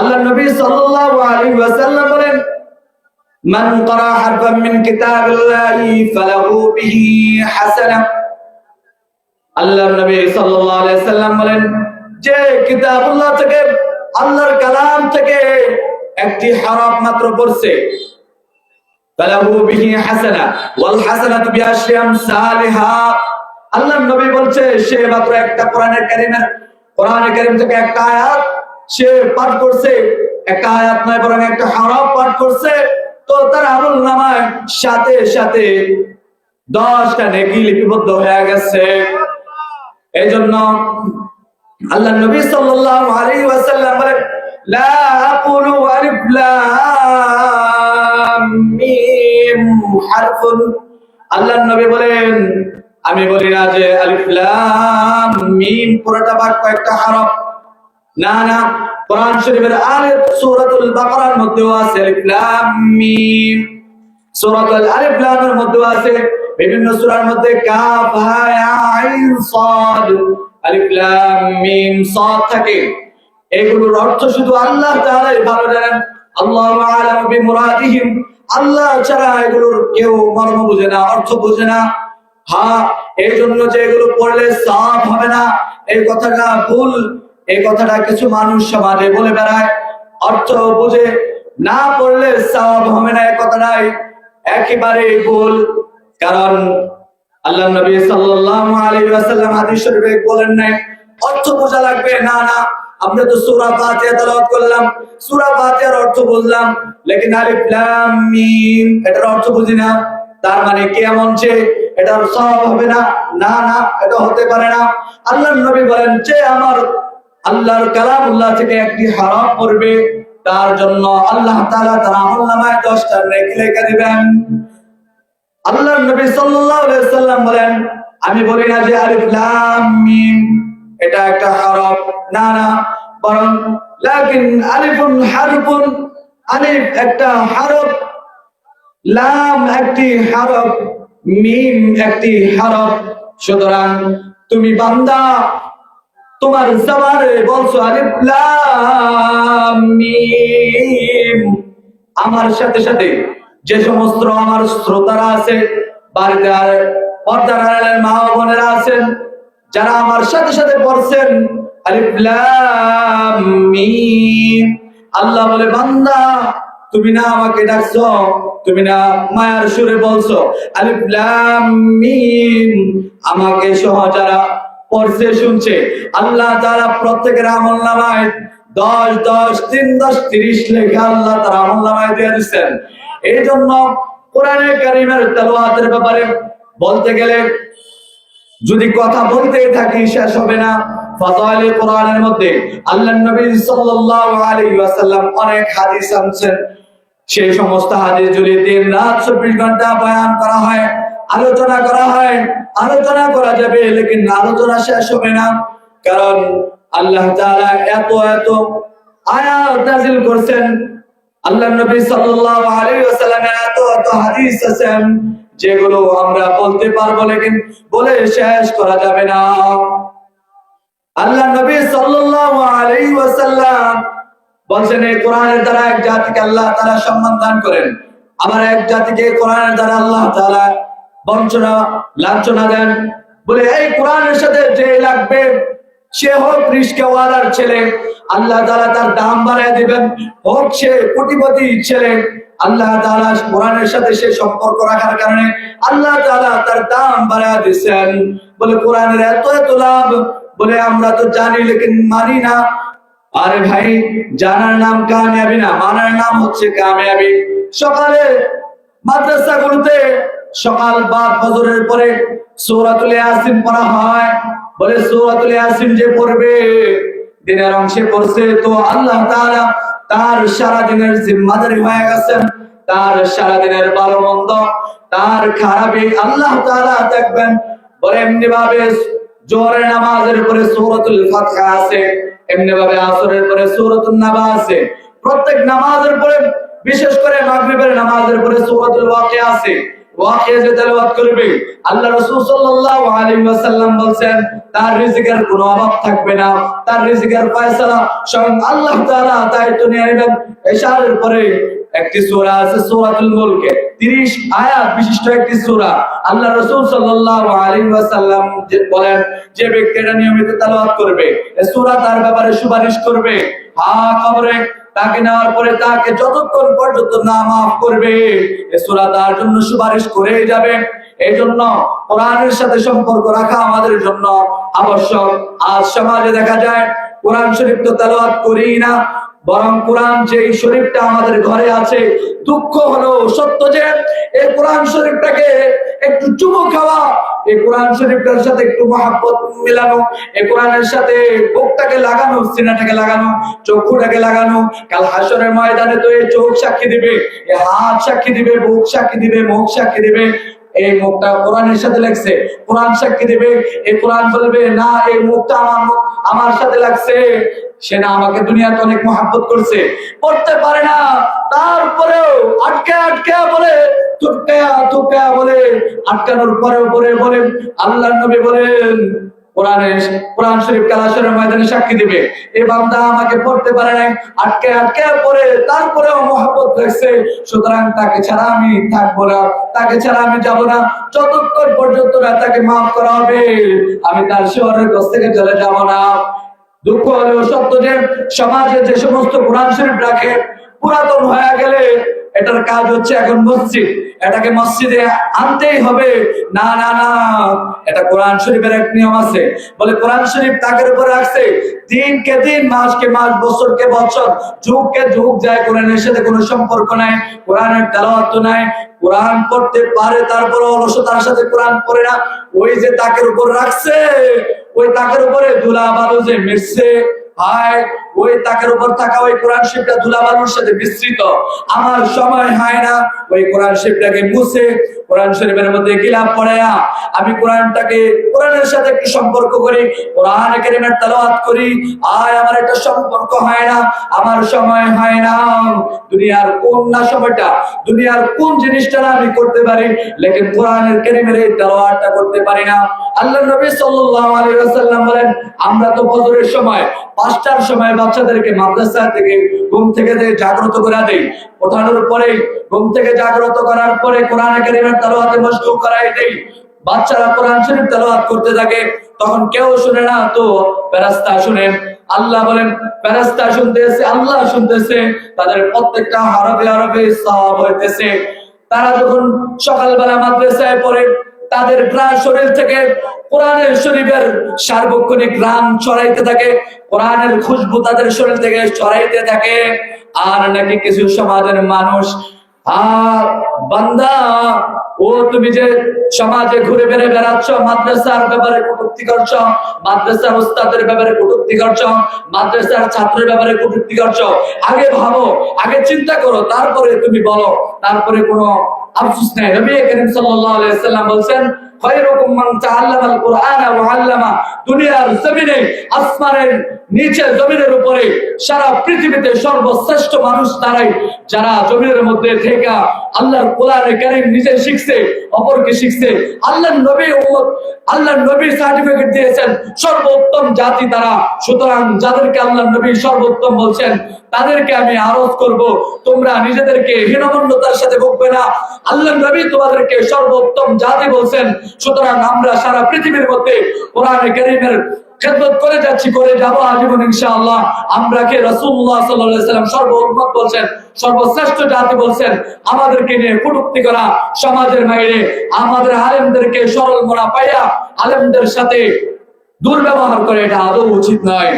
আল্লাহ নবী সাল্লাল্লাহু আলাইহি ওয়াসাল্লাম বলেন, মান ক্বারা হারফান মিন কিতাবিল্লাহি ফালাহু বিহি হাসানাহ। আল্লাহ নবী সাল্লাল্লাহু আলাইহি ওয়াসাল্লাম বলেন, যে কিতাবুল্লাহ থেকে, আল্লাহর কালাম থেকে একটি হরফ মাত্র পড়ছে, ফালাহু বিহি হাসানাহ ওয়াল হাসানাতু বিআশরি আমসালিহা। আল্লাহ নবী বলছে, সে মাত্র একটা কোরআনে কারীম থেকে একটা আয়াত সে পাঠ করছে, একটা আয়াত নয় বরং একটা হরফ পাঠ করছে, তো তার আমলনামায় সাথে সাথে 10টা নেকি লিপিবদ্ধ হয়ে গেছে। এইজন্য আল্লাহ নবী সাল্লাল্লাহু আলাইহি ওয়াসাল্লাম বলেন, লা আকুলু আলিফ লাম মিম হারফুন। আল্লাহ নবী বলেন, আমি বলি না যে আলিফ লাম মিম পুরোটা বাক্য একটা হরফ। না না, কোরআন শরীফের আয়াত সূরাতুল বাকারার মধ্যেও আছে আলিফ লাম মিম, সূরাতুল আলিফ লামের মধ্যেও আছে, বিভিন্ন সূরার মধ্যে কাফ হা ইয়া আইন সাদ, আলিফ লাম মিম সাদ থাকে। এগুলোর অর্থ শুধু আল্লাহ তাআলাই ভালো জানেন, আল্লাহু আ'লামু বিমুরাদিহিম। আল্লাহ ছাড়া এগুলোর কেউ মর্ম বুঝে না, অর্থ বুঝে না। হ্যাঁ, এই জন্য যে এগুলো পড়লে সওয়াব হবে না, এই কথাটা ভুল। এই কথাটা কিছু মানুষ সমাজে বলে বেড়ায়, অর্থ বুঝে না পড়লে সওয়াব হবে না, এই কথাটাই একেবারে ভুল। কারণ আল্লাহ নবী সাল্লাল্লাহু আলাইহি ওয়াসাল্লাম হাদিস শরীফে বলেন নাই অর্থ বোঝা লাগবে। না না, আমরা তো সূরা ফাতিহা তেলাওয়াত করলাম, সূরা ফাতিহার অর্থ বুঝলাম, লেকিন আলিফ লাম মিম এটার অর্থ বুঝি না, তার মানে কি এমন যে এটার সওয়াব হবে না? না না, এটা হতে পারে না। আল্লাহর নবী বলেন, যে আমার আল্লাহর কালামুল্লাহ থেকে একটি হরফ পড়বে, তার জন্য আল্লাহ তাআলা তার আমলনামায় 10টা নেকি লিখে দিবেন। আল্লাহর নবী সাল্লাল্লাহু আলাইহি ওয়াসাল্লাম বলেন, আমি বলি না যে আলিফ লাম মিম এটা একটা হরফ। না না, বরং লাকিন আলিফুন হারফুন, আলিফ একটা হরফ, লাম একটি হরফ, মিম একটি হরফ। সুতরাং তুমি বান্দা তোমার জবানে বলছো আলিফ লাম মিম, আমার সাথে সাথে যে সমস্ত আমার শ্রোতারা আছে, বাড়িতে পর্দার আড়ালের মা ও বোনেরা আছেন, যারা আমার সাথে সাথে পড়ছেন আলিফ লাম মিম, আল্লাহ বলে, বান্দা তুমি না আমাকে ডাকছো, তুমি না মায়ার সুরে বলছো আলিফ লাম মিম, আমাকে সহ যারা পড়ছে শুনছে, আল্লাহ তাআলা প্রত্যেকের আমলনামায় 10 10 3 10 30 লেখা আল্লাহ তাআলা আমলনামায় দিয়ে দিবেন। এই জন্য কোরআনে কারীমের তেলাওয়াতের ব্যাপারে বলতে গেলে যদি কথা বলতেই থাকি শেষ হবে না। ফাযাইলে কোরআনের মধ্যে আল্লাহর নবী সাল্লাল্লাহু আলাইহি ওয়াসাল্লাম অনেক হাদিস আনছেন। সেই সমস্ত হাদিস যদি দিন রাত 24 ঘন্টা বয়ান করা হয়, আলোচনা করা হয়, আলোচনা করা যাবে, লেকিন আলোচনা শেষ হবে না। কারণ আল্লাহ তাআলা এত এত আয়াত নাযিল করেছেন, আল্লাহর নবী সাল্লাল্লাহু আলাইহি ওয়াসাল্লামের এত এত হাদিস আছেন, যেগুলো আমরা বলতে পারবো লেকিন বলে শেষ করা যাবে না। আল্লাহর নবী সাল্লাল্লাহু আলাইহি ওয়াসাল্লাম বলেন, এই কোরআনের দ্বারা এক জাতিকে আল্লাহ তাআলা সম্মান দান করেন, আবার এক জাতিকে কোরআনের দ্বারা আল্লাহ তাআলা বঞ্চনা লাঞ্ছনা দেন। বলে এই কোরআনের সাথে যে লাগবে সে হোক রিস্কাওয়ালার ছেলে, আল্লাহ তাআলা তার দাম বাড়ায় দিবেন, হোক সে কোটিপতি ছেলে, আল্লাহ তাআলা কোরআনের সাথে সে সম্পর্ক রাখার কারণে আল্লাহ তাআলা তার দাম বাড়ায় দিয়েছেন। বলে কোরআনের এত এত লাভ, বলে আমরা তো জানি লেকিন মানি না। আরে ভাই, জানার নাম কামিয়াবি না, মানার নাম হচ্ছে কামিয়াবি। সকালে মাদ্রাসাগুলোতে সকাল বা ফজরের পরে সূরাতুল ইয়াসিন পড়া হয়। বলে সূরাতুল ইয়াসিন যে পড়বে, দিনের অংশে পড়ছে, তো আল্লাহ তাআলা তার সারা দিনের জিম্মাদারি হয়ে গেছেন, তার সারা দিনের ভালো মন্দ, তার খারাপই আল্লাহ তাআলা দেখবেন। বলে এমনি ভাবে জোহরের নামাজের পরে সূরাতুল ফাতিহা আছে, এমনি ভাবে আসরের পরে সূরাতুন নাবা আছে, প্রত্যেক নামাজের পরে বিশেষ করে মাগরিবের নামাজের পরে সূরাতুল ওয়াকিয়া আছে, ওয়াকিয়া যে তেলাওয়াত করবে, আল্লাহ রাসূল সাল্লাল্লাহু আলাইহি ওয়াসাল্লাম বলেন তার রিজিকের কোনো অভাব থাকবে না, তার রিজিকের ফয়সালা স্বয়ং আল্লাহ তাআলা দায়িত্ব নিয়ে নেবেন। এশারের পরে একটি সূরা আছে সূরাতুল মুলক, 30 আয়াত বিশিষ্ট একটি সূরা। আল্লাহ রাসূল সাল্লাল্লাহু আলাইহি ওয়াসাল্লাম বলেন যে ব্যক্তি এটা নিয়মিত তেলাওয়াত করবে, এই সূরা তার ব্যাপারে সুপারিশ করবে। কবরে তাকে নেওয়ার পরে তাকে যতক্ষণ পর্যন্ত না মাফ করবে, এই সূরা তার জন্য সুপারিশ করে যাবে। এই জন্য কোরআনের সাথে সম্পর্ক রাখা আমাদের জন্য আবশ্যক। আজ সমাজে দেখা যায় কোরআন শরীফ তো তেলাওয়াত করি না, বরং কোরআন যে শরীফটা আমাদের ঘরে আছে, দুঃখ হলো সত্য যে এই কোরআন শরীফটাকে একটু চুমু খাওয়া, এই কোরআন শরীফটার সাথে একটু মহব্বত মিলানো, এই কোরআনের সাথে বুকটাকে লাগানো, সিনাটাকে লাগানো, চক্ষুটাকে লাগানো। কাল হাশরের ময়দানে তো এই চোখ সাক্ষী দিবে, এই হাত সাক্ষী দিবে, বুক সাক্ষী দিবে, মুখ সাক্ষী দিবে। এই মুখটা কোরআনের সাথে লাগছে, কোরআন সাক্ষী দিবে। এই কোরআন বলবে না এই মুখটা আমার সাথে লাগছে, সে না আমাকে দুনিয়াতে অনেক মহব্বত করছে, পড়তে পারে না, তারপরেও আটকে আটকে বলে, তুপকা বলে, আটকানোর পরেও বলে আল্লাহর নবী বলেন কোরআন শরীফ কাল হাশরের ময়দানে সাক্ষী দিবে এই বান্দা আমাকে পড়তে পারে নাই, আটকে আটকে পড়ে তারপরেও মহব্বত রাখছে, সুতরাং তাকে ছাড়া আমি থাকবো না, তাকে ছাড়া আমি যাব না, যতক্ষণ পর্যন্ত না তাকে মাফ করা হবে আমি তার শহরের কাছ থেকে চলে যাব না। দুঃখ হলেও সত্য যে সমাজে যে সমস্ত কোরআন শরীফ রাখে পুরাতন হয়ে গেলে এটার কাজ হচ্ছে এখন মসজিদ, এটাকে মসজিদে আনতেই হবে। না না না, এটা কোরআন শরীফের এক নিয়ম আছে, বলে কোরআন শরীফ তাকের উপর রাখছে, দিনকে দিন, মাসকে মাস, বছরকে বছর, যুগকে যুগ যায়, কোরআনের সাথে কোনো সম্পর্ক নাই, কোরআনের তেলাওয়াত নাই, কোরআন পড়তে পারে তারপর অলসতার সাথে কোরআন পড়ে না। ওই যে তাকের উপর রাখছে, ওই তাকের উপরে ধুলা বালু যে মিশছে, ওই তাকের উপর থাকা ওই কোরআন শরীফটা ধুলাবালুর সাথে মিশ্রিত। আমার সময় হয় না ওই কোরআন শরীফটাকে মুছে কোরআন শরীফের মধ্যে গিলাপ পড়ায়া আমি কোরআনের সাথে একটু সম্পর্ক করি, কোরআন কারীমের তেলাওয়াত করি। আমার একটা সম্পর্ক হয় না, আমার সময় হয় না। দুনিয়ার কোন না সময়টা, দুনিয়ার কোন জিনিসটা আমি করতে পারি, লেকিন কোরআনের কারীমের এই তেলাওয়াতটা করতে পারি না। আল্লাহর নবী সাল্লাল্লাহু আলাইহি ওয়াসাল্লাম বলেন আমরা তো ফজরের সময় 5টার সময় বাচ্চাদেরকে মাদ্রাসা থেকে ঘুম থেকে জাগ্রত করে দেই, ওঠানোর পরে ঘুম থেকে জাগ্রত করার পরে কোরআন কারীমের তেলাওয়াতে মশগুল করাই দেই। বাচ্চারা কোরআন শরীফ তেলাওয়াত করতে থাকে, তখন কেউ শুনে না তো ফেরেশতা শুনে। আল্লাহ বলেন ফেরেশতা শুনতেছে, আল্লাহ শুনতেছে, তাদের প্রত্যেকটা হরফে হরফে সওয়াব হইতেছে। তারা যখন সকালবেলা মাদ্রাসায় পড়ে তাদের প্রাণ শরীর থেকে কোরআনের শরীফের সার্বক্ষণিক গ্রাম ছড়াইতে থাকে, কোরআনের খুশবু তাদের শরীর থেকে ছড়াইতে থাকে। আর নাকি কিছু সমাজের মানুষ বান্দা ও তুমি যে সমাজে ঘুরে বেড়ে বেড়াচ্ছ, মাদ্রাসার ব্যাপারে কটূক্তি করছো, মাদ্রাসার উস্তাদের ব্যাপারে কটূক্তি করছো, মাদ্রাসার ছাত্রের ব্যাপারে কটূক্তি করছো, আগে ভাবো, আগে চিন্তা করো, তারপরে তুমি বলো, তারপরে কোনো আফসোস নাই। নবী করিম সাল্লাল্লাহু আলাইহি ওয়াসাল্লাম বলেন খায়রুকুম মান তাআল্লামাল কুরআনা ওয়া আল্লামা। দুনিয়ার জমিনে, আসমানের নিচে, জমিনের উপরে, সারা পৃথিবীতে সর্বশ্রেষ্ঠ মানুষ তারাই যারা জমিনের মধ্যে থেকে আল্লাহর কোরআনে কারীম নিজে শিখছে, অপরকে শিখছে। আল্লাহর নবী সার্টিফিকেট দিয়েছেন সর্বোত্তম জাতি তারা। সুতরাং যাদেরকে আল্লাহর নবী সর্বোত্তম বলছেন তাদেরকে আমি আরজ করব তোমরা নিজেদেরকে হীনমন্যতার সাথে ভুগবে না। আল্লাহর নবী তোমাদেরকে সর্বোত্তম জাতি বলছেন, সুতরাং আমরা সারা পৃথিবীর মধ্যে কোরআনে কারীমের খেদমত করে যাচ্ছি, করে যাব আজীবন ইনশাআল্লাহ। আমরাকে রাসূলুল্লাহ সাল্লাল্লাহু আলাইহি ওয়াসাল্লাম সর্বোত্তম বলছেন, সর্বশ্রেষ্ঠ জাতি বলছেন। আমাদেরকে নিয়ে কটূক্তি করা সমাজের বাইরে, আমাদের আলেমদেরকে সরল মনা পাইয়া আলেমদের সাথে দুর্ব্যবহার করে, এটা আদৌ উচিত নয়।